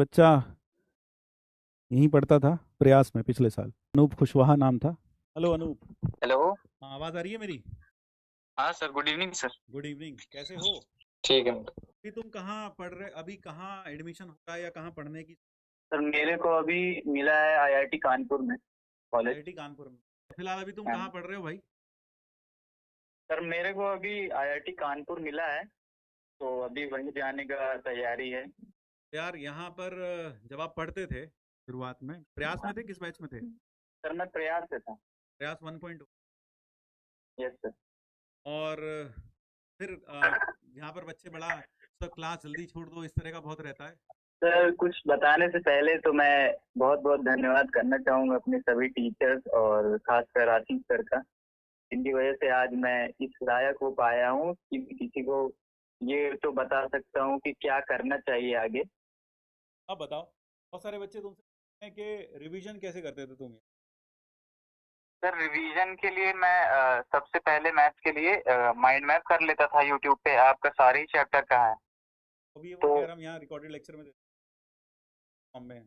बच्चा यहीं पढ़ता था प्रयास में पिछले साल। अनूप कुशवाहा नाम था। हेलो अनूप। हेलो। हाँ, आवाज़ आ रही है मेरी? हाँ sir, good evening sir. Good evening, कैसे हो? ठीक है। अभी तुम कहाँ पढ़ रहे, अभी कहाँ एडमिशन हो रहा है या कहाँ पढ़ने की? सर मेरे को अभी मिला है आईआईटी कानपुर में कॉलेज। आईआईटी कानपुर में। तो फिलहाल अभी तुम हाँ। कहाँ पढ़ रहे हो भाई? सर मेरे को अभी आईआईटी कानपुर मिला है, तो अभी वहीं जाने का तैयारी है। यार यहाँ पर जब आप पढ़ते थे शुरुआत में प्रयास में हाँ। थे, किस बैच में थे? सर मैं प्रयास से था। प्रयास 1.0। Yes sir. और फिर यहाँ पर बच्चे बड़ा सब क्लास जल्दी छोड़ दो इस तरह का बहुत रहता है। सर कुछ बताने से पहले तो मैं बहुत बहुत धन्यवाद करना चाहूँगा अपने सभी टीचर्स और खासकर आशीष सर का। इनकी वजह से आज मैं इस लायक हो पाया हूँ कि किसी को ये तो बता सकता हूँ कि क्या करना चाहिए आगे। अब बताओ, बहुत सारे बच्चे तुमसे पूछते हैं कि रिवीजन कैसे करते थे तुम? सर रिवीजन के लिए मैं सबसे पहले मैथ्स के लिए माइंड मैप कर लेता था यूट्यूब पे, आपका सारे ही चैप्टर का है। अभी ये वो तो कह रहा हूँ यहाँ रिकॉर्डेड लेक्चर में फॉर्म में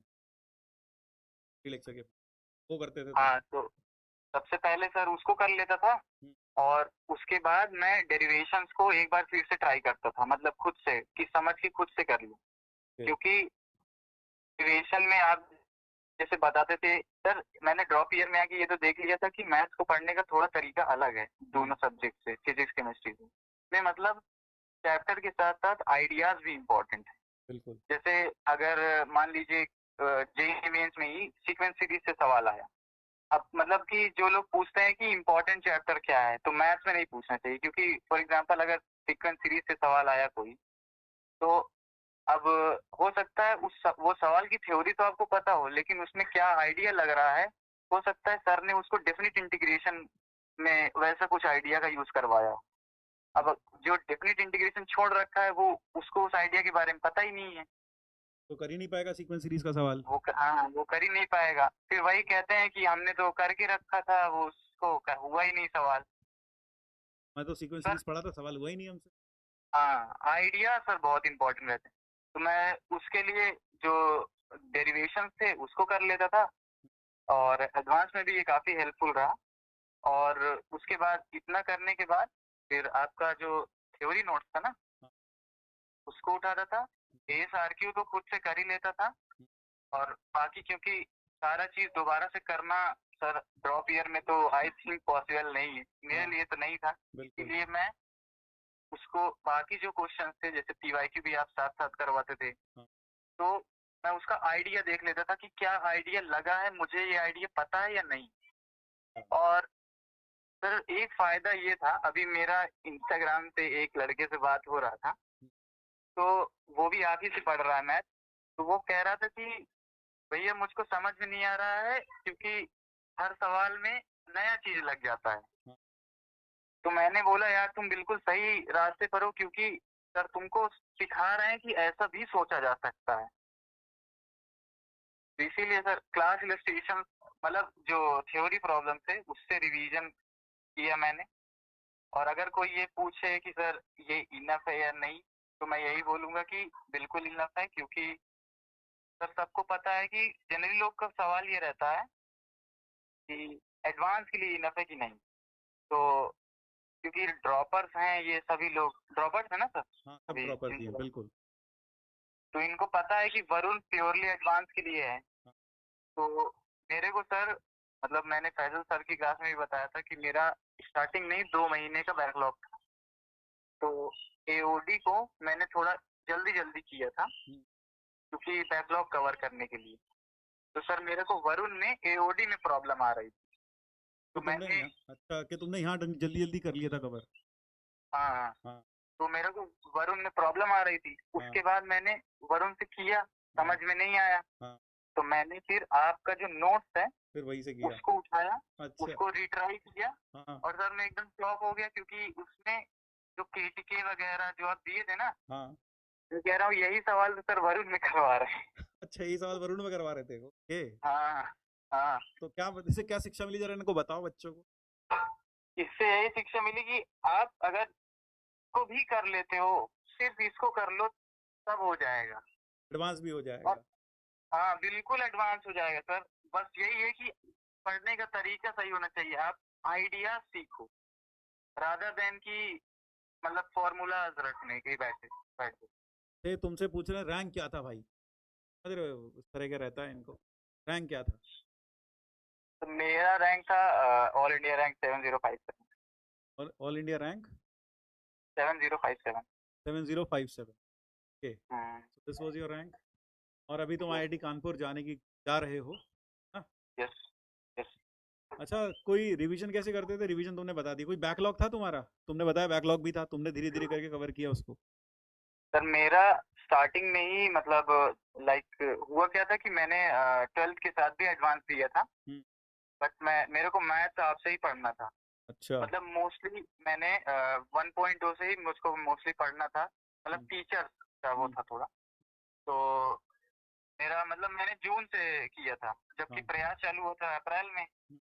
लेक्चर के वो करते थे तुम? हाँ, तो सबसे पहले सर उसको कर लेता था। हम्म, और उसके बाद मैं डेरिवेशंस को एक बार फिर से ट्राई करता था, मतलब खुद से कि समझ के खुद से कर लूँ। okay, क्योंकि डेरिवेशन में आप जैसे बताते थे सर, मैंने ड्रॉप ईयर में आके ये तो देख लिया था कि मैथ्स को पढ़ने का थोड़ा तरीका अलग है दोनों सब्जेक्ट से, फिजिक्स केमिस्ट्री से। में मतलब चैप्टर के साथ साथ आइडियाज भी इम्पोर्टेंट है। बिल्कुल। जैसे अगर मान लीजिए जेईई मेंस में ही सीक्वेंस सीरीज से सवाल आया। अब मतलब कि जो लोग पूछते हैं कि इम्पोर्टेंट चैप्टर क्या है, तो मैथ्स में नहीं पूछना चाहिए, क्योंकि फॉर एग्जांपल अगर सीक्वेंस सीरीज से सवाल आया कोई, तो अब हो सकता है वो सवाल की थ्योरी तो आपको पता हो, लेकिन उसमें क्या आइडिया लग रहा है, हो सकता है सर ने उसको डेफिनेट इंटीग्रेशन में वैसा कुछ आइडिया का यूज करवाया। अब जो डेफिनेट इंटीग्रेशन छोड़ रखा है वो उसको उस आइडिया के बारे में पता ही नहीं है। तो कर ही नहीं पाएगा सीक्वेंस सीरीज का सवाल। हाँ, वो कर ही नहीं पाएगा। फिर वही कहते हैं कि हमने तो करके रखा था, वो उसको हुआ ही नहीं सवाल। मैं तो सीक्वेंस सर सीरीज पढ़ा था, सवाल हुआ ही नहीं हमसे। हाँ, आइडिया सर बहुत इंपॉर्टेंट रहते हैं। तो मैं उसके लिए जो डेरिवेशन थे उसको कर लेता था, और एडवांस में भी ये काफी हेल्पफुल रहा। और उसके बाद इतना करने के बाद फिर आपका जो थ्योरी नोट्स था ना, हाँ, उसको उठाता था। एस आर क्यू तो खुद से कर ही लेता था। और बाकी क्योंकि सारा चीज दोबारा से करना सर ड्रॉप ईयर में तो आई थिंक पॉसिबल नहीं है, मेरे हाँ, लिए तो नहीं था। बिल्कुल। इसीलिए मैं उसको बाकी जो क्वेश्चन थे, जैसे पीवाईक्यू भी आप साथ साथ करवाते थे, हाँ, तो मैं उसका आइडिया देख लेता था कि क्या आइडिया लगा है, मुझे ये आइडिया पता है या नहीं। हाँ, और सर एक फायदा ये था, अभी मेरा इंस्टाग्राम पे एक लड़के से बात हो रहा था, तो वो भी आप ही से पढ़ रहा है मैथ। तो वो कह रहा था कि भैया मुझको समझ में नहीं आ रहा है, क्योंकि हर सवाल में नया चीज लग जाता है। हाँ, तो मैंने बोला यार तुम बिल्कुल सही रास्ते पर हो, क्योंकि सर तुमको सिखा रहे हैं कि ऐसा भी सोचा जा सकता है। तो इसीलिए सर क्लास इलस्ट्रेशन, मतलब जो थ्योरी प्रॉब्लम थे उससे रिवीजन किया मैंने। और अगर कोई ये पूछे कि सर ये इनफ है या नहीं, तो मैं यही बोलूंगा कि बिल्कुल इनफ है, क्योंकि सर सबको पता है कि जनरली लोग का सवाल ये रहता है कि एडवांस के लिए इनफ है कि नहीं। तो क्योंकि ड्रॉपर्स हैं, ये सभी लोग ड्रॉपर्स है ना सर हाँ, सब अभी ड्रॉपर्स ही हैं, बिल्कुल। तो इनको पता है कि वरुण प्योरली एडवांस के लिए है। हाँ, तो मेरे को सर, मतलब मैंने फैजल सर की क्लास में भी बताया था कि मेरा स्टार्टिंग में ही 2 महीने का बैकलॉग था। तो एओडी को मैंने थोड़ा जल्दी जल्दी किया था, हम्म, क्योंकि बैकलॉग कवर करने के लिए। तो सर मेरे को वरुण में एओडी में प्रॉब्लम आ रही थी, कि तो तुमने मैंने अच्छा कि तुमने यहाँ जल्दी जल्दी कर लिया था कवर। हाँ हाँ, हाँ, तो मेरे को वरुण में प्रॉब्लम आ रही थी। हाँ, उसके बाद मैंने वरुण से किया, हाँ, समझ में नहीं आया। हाँ, तो मैंने फिर आपका जो नोट्स है फिर वही से किया। उसको उठाया, अच्छा। उसको रिट्राई किया। हाँ, और सर मैं एकदम शॉक हो गया, क्योंकि उसमें जो केटीके वगैरह जो आप दिए थे ना, हाँ। मैं कह रहा हूँ यही सवाल तो सर वरुण में करवा रहे हैं। अच्छा, ये सवाल वरुण में करवा रहे थे? ओके। हाँ हाँ। तो क्या इससे क्या शिक्षा मिली, जरा इनको बताओ बच्चों को। इससे यही शिक्षा मिली कि आप अगर को भी कर लेते हो, सिर्फ इसको कर लो, सब हो जाएगा। एडवांस भी हो और जाएगा। हाँ बिल्कुल एडवांस हो जाएगा सर। बस यही है कि पढ़ने का तरीका सही होना चाहिए। आप आइडिया सीखो रादर देन कि मतलब फॉर्मूलाज रटने के बैठे बैठे। ये तुमसे पूछ रहे हैं रैंक क्या था भाई, समझ रहे हो उस तरह का रहता है इनको। रैंक क्या था? तो मेरा रैंक था ऑल इंडिया रैंक 7057। और all India rank 7057। 7057। Okay, so this was your rank. और अभी तुम आईआईटी कानपुर जाने की जा रहे हो? हाँ। Yes yes. अच्छा, कोई रिवीजन कैसे करते थे? रिवीजन तुमने बता दी। कोई बैकलॉग था तुम्हारा? तुमने बताया बैकलॉग भी था, तुमने धीरे धीरे करके कवर किया उसको। सर मेरा स्टार्टिंग में ही मतलब लाइक हुआ क्या था कि मैंने 12th के साथ भी एडवांस दिया था। हम्म। बट मेरे को मैथ आपसे ही पढ़ना था। अच्छा। मतलब मोस्टली मैंने 1.2 से ही मुझको मोस्टली पढ़ना था। मतलब हम्म। टीचर का वो हम्म। था थोड़ा। तो मेरा मतलब मैंने जून से किया था, जबकि हाँ। प्रयास चालू होता है अप्रैल में। हम्म।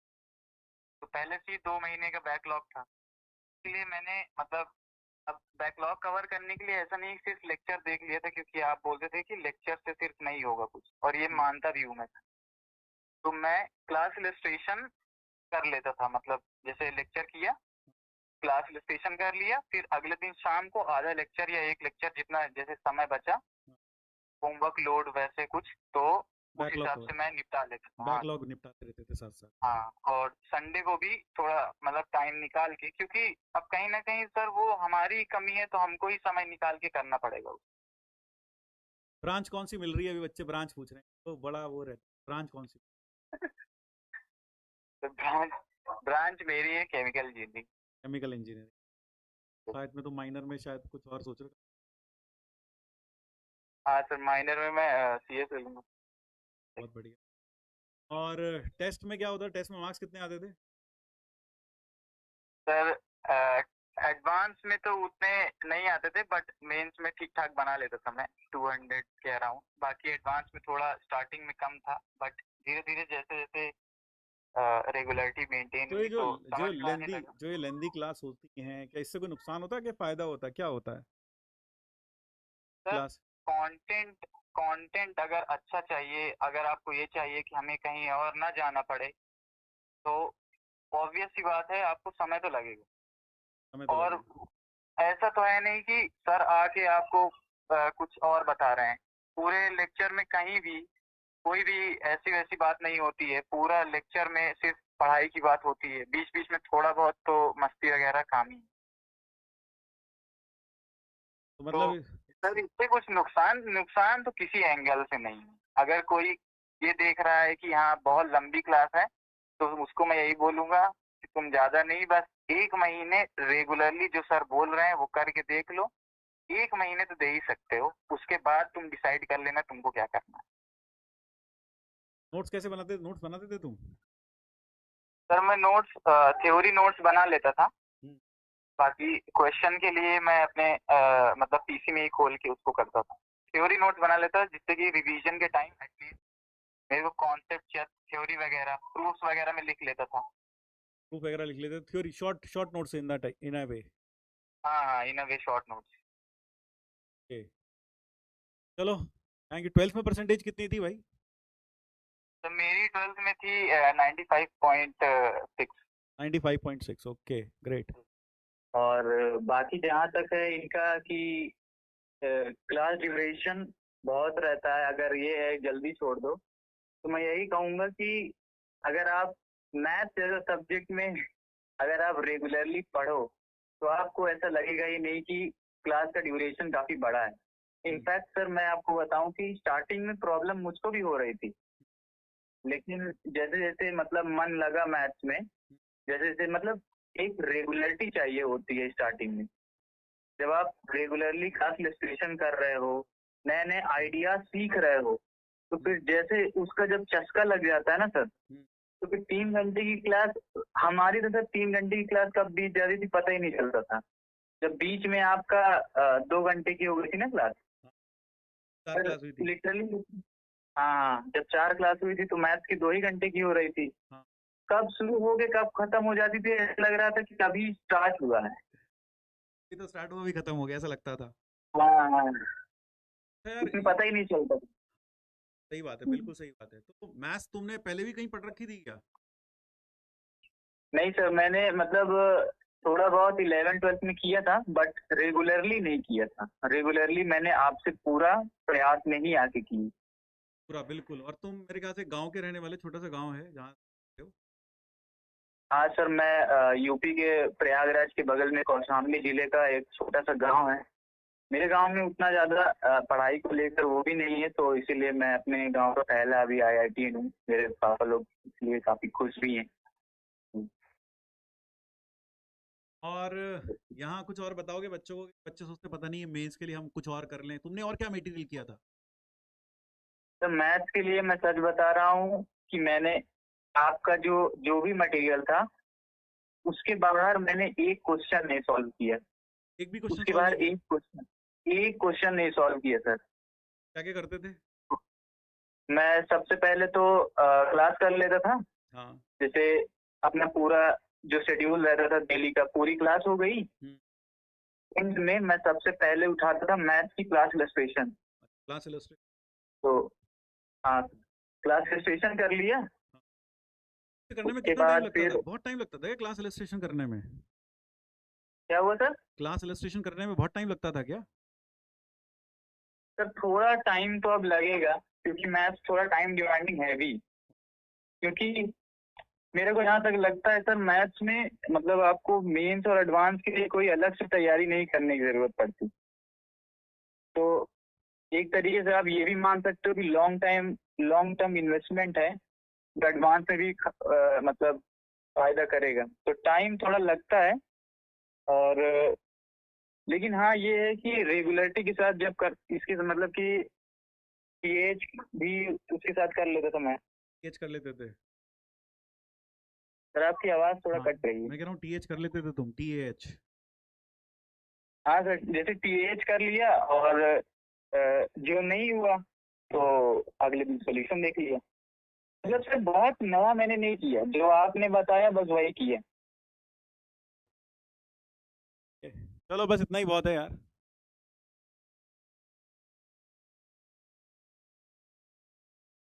तो पहले से ही 2 महीने का बैकलॉग था। इसलिए मैंने मतलब अब बैकलॉग कवर करने के लिए ऐसा नहीं सिर्फ लेक्चर देख लिया था, क्योंकि आप बोलते थे कि लेक्चर से सिर्फ नहीं होगा कुछ, और ये हम्म। मानता भी हूँ मैं। तो मैं क्लास इलस्ट्रेशन कर लेता था। मतलब जैसे लेक्चर किया, क्लास इलस्ट्रेशन कर लिया, फिर अगले दिन शाम को आधा लेक्चर या एक लेक्चर जितना जैसे समय बचा, होमवर्क लोड वैसे कुछ, तो उस बैकलॉग हिसाब कवर, से मैं निपटा लेता था। हाँ बैकलॉग निपटाते रहते थे साथ साथ। हाँ। और संडे को भी थोड़ा मतलब टाइम निकाल के, क्योंकि अब कहीं ना कहीं सर वो हमारी कमी है, तो हमको ही समय निकाल के करना पड़ेगा। ब्रांच कौन सी मिल रही है? अभी बच्चे ब्रांच पूछ रहे हैं तो बड़ा वो रहता है। ब्रांच कौन सी? तो ब्रांच ब्रांच मेरी है केमिकल इंजीनियरिंग। Chemical engineering. शायद में तो माइनर में शायद कुछ और सोच रहे हो। हाँ सर, माइनर में मैं सीएस ले लूंगा। बहुत बढ़िया। और टेस्ट में क्या होता है? टेस्ट में मार्क्स कितने आते थे? सर एडवांस में तो उतने नहीं आते थे, बट मेंस में ठीक ठाक बना लेता था मैं, 200 के अराउंड। बाकी एडवांस में थोड़ा स्टार्टिंग में कम था, बट धीरे धीरे जैसे जैसे रेगुलरिटी मेंटेन तो ये हुई तो समझ में आने लगा। जो ये लेंदी क्लास होती हैं, क्या इससे कोई नुकसान होता है, क्या फायदा होता है, क्या होता है सर क्लास? कंटेंट कंटेंट अगर अच्छा चाहिए, अगर आपको ये चाहिए कि हमें कहीं और ना जाना पड़े, तो ऑब्वियस सी बात है आपको समय तो लगेगा। हमें तो और लगेगा। ऐसा तो है नहीं कि सर आके आपको कुछ और बता रहे हैं। पूरे लेक्चर में कहीं भी कोई भी ऐसी वैसी बात नहीं होती है। पूरा लेक्चर में सिर्फ पढ़ाई की बात होती है, बीच बीच में थोड़ा बहुत तो मस्ती वगैरह काम ही। तो तो मतलब सर इससे कुछ नुकसान नुकसान तो किसी एंगल से नहीं है। अगर कोई ये देख रहा है कि हाँ बहुत लंबी क्लास है, तो उसको मैं यही बोलूंगा कि तुम ज्यादा नहीं, बस 1 महीने रेगुलरली जो सर बोल रहे हैं वो करके देख लो। 1 महीने तो दे ही सकते हो, उसके बाद तुम डिसाइड कर लेना तुमको क्या करना है। नोट्स कैसे बनाते, नोट्स बनाते थे तुम? सर मैं नोट्स थ्योरी नोट्स बना लेता था। हम्म। बाकी क्वेश्चन के लिए मैं अपने मतलब पीसी में ही खोल के उसको करता था। थ्योरी नोट्स बना लेता था, जिससे कि रिवीजन के टाइम एटलीस्ट मेरे को कॉन्सेप्ट या थ्योरी वगैरह प्रूफ्स वगैरह में लिख लेता था। प्रूफ वगैरह लिख लेते थे? Theory short short notes in that in a way. हाँ हाँ, in a way short notes. Okay, चलो थैंक यू। 12th में परसेंटेज कितनी थी भाई? तो मेरी 12th में थी 95.6। 95.6। Okay, great. और बाकी जहाँ तक है इनका कि क्लास ड्यूरेशन बहुत रहता है, अगर ये है जल्दी छोड़ दो, तो मैं यही कहूँगा कि अगर आप मैथ जैसे सब्जेक्ट में अगर आप रेगुलरली पढ़ो, तो आपको ऐसा लगेगा ही नहीं कि क्लास का ड्यूरेशन काफी बड़ा है। इनफैक्ट सर मैं आपको बताऊं कि स्टार्टिंग में प्रॉब्लम मुझको भी हो रही थी, लेकिन जैसे जैसे मतलब मन लगा मैथ्स में, जैसे जैसे मतलब एक रेगुलरिटी चाहिए होती है स्टार्टिंग में। जब आप रेगुलरली क्लास लिस्टेशन कर रहे हो, नए नए आइडिया सीख रहे हो, तो फिर जैसे उसका जब चस्का लग जाता है ना सर, तो फिर 3 घंटे की क्लास, हमारी तो सर 3 घंटे की क्लास कब बीत जाती थी पता ही नहीं चलता था। जब बीच में आपका 2 घंटे की हो गई थी ना क्लास, 4 फिर क्लास हुई थी। लिटरली हाँ जब 4 क्लास हुई थी तो मैथ्स की 2 ही घंटे की हो रही थी। हाँ, कब शुरू हो गए कब खत्म हो जाती थी, ऐसा लग रहा था कि अभी स्टार्ट हुआ है। ये तो स्टार्ट हुआ भी खत्म हो गया ऐसा लगता था। हाँ हाँ, तो यार उसमें पता ही नहीं चलता था। सही बात है, बिल्कुल सही बात है। तो मैथ्स तुमने पहले भी कहीं पढ़ रखी थी क्या? नहीं सर, मैंने मतलब थोड़ा बहुत 11th-12th में किया था, बट रेगुलरली नहीं किया था। रेगुलरली मैंने आपसे पूरा प्रयास में ही आके की। पूरा बिल्कुल। और तुम मेरे ख्याल से गांव के रहने वाले, छोटा सा गांव है जहाँ रहते हो? हाँ सर, मैं यूपी के प्रयागराज के बगल में कौशाम्बी जिले का एक छोटा सा गांव है। मेरे गांव में उतना ज्यादा पढ़ाई को लेकर वो भी नहीं है, तो इसीलिए मैं अपने गांव का पहला अभी IIT हूँ। मेरे पापा लोग इसलिए काफी खुश भी हैं। और यहाँ कुछ और बताओगे बच्चों को? बच्चे सोचते पता नहीं है मेंस के लिए हम कुछ और कर लें। तुमने और क्या मटेरियल किया था? तो मैथ्स के लिए मैं सच बता रहा हूँ कि मैंने आपका जो जो भी मटेरियल था उसके बाहर मैंने एक क्वेश्चन नहीं सॉल्व किया। एक भी क्वेश्चन उसके सॉल्व बाहर नहीं किया? एक क्वेश्चन नहीं सॉल्व किया सर। क्या क्या करते थे? मैं सबसे पहले तो क्लास कर लेता था। हाँ। जैसे अपना पूरा जो शेड्यूल रहता था डेली का, पूरी क्लास हो गई। एंड में मैं सबसे पहले उठाता था मैथ्स की क्लास इलस्ट्रेशन। क्लास इलस्ट्रेशन तो हाँ, क्लास इलस्ट्रेशन कर लिया। करने में उसके कितना टाइम बाद लगता था? फिर बहुत टाइम लगता था क्या क्लास इलस्ट्रेशन करने में? क्या हुआ सर? क्लास इलस्ट्रेशन करने में बहुत टाइम लगता था क्या? सर थोड़ा टाइम तो अब लगेगा, क्योंकि मैथ्स थोड़ा टाइम डिमांडिंग है भी। क्योंकि मेरे को जहाँ तक लगता है सर, मैथ्स में मतलब आपको मेंस और एडवांस के लिए कोई अलग से तैयारी नहीं करने की जरूरत पड़ती। तो एक तरीके से आप ये भी मान सकते हो कि लॉन्ग टर्म इन्वेस्टमेंट है, जो एडवांस में भी मतलब फायदा करेगा। तो टाइम थोड़ा लगता है। और लेकिन हाँ, ये है कि रेगुलरिटी के साथ जब कर इसके मतलब कि पीएच भी उसके साथ कर लेता था मैं। टीएच कर लेते थे? सर आपकी आवाज़ थोड़ा हाँ, कट रही है। मैं कह रहा हूँ टीएच कर लेते थे तुम? टीएच? हाँ सर, जैसे टीएच कर लिया और जो नहीं हुआ तो अगले दिन सोल्यूशन देख लिया। मतलब सर बहुत नया मैंने नहीं किया, जो आपने बताया बस वही किया। चलो बस इतना ही बहुत है यार।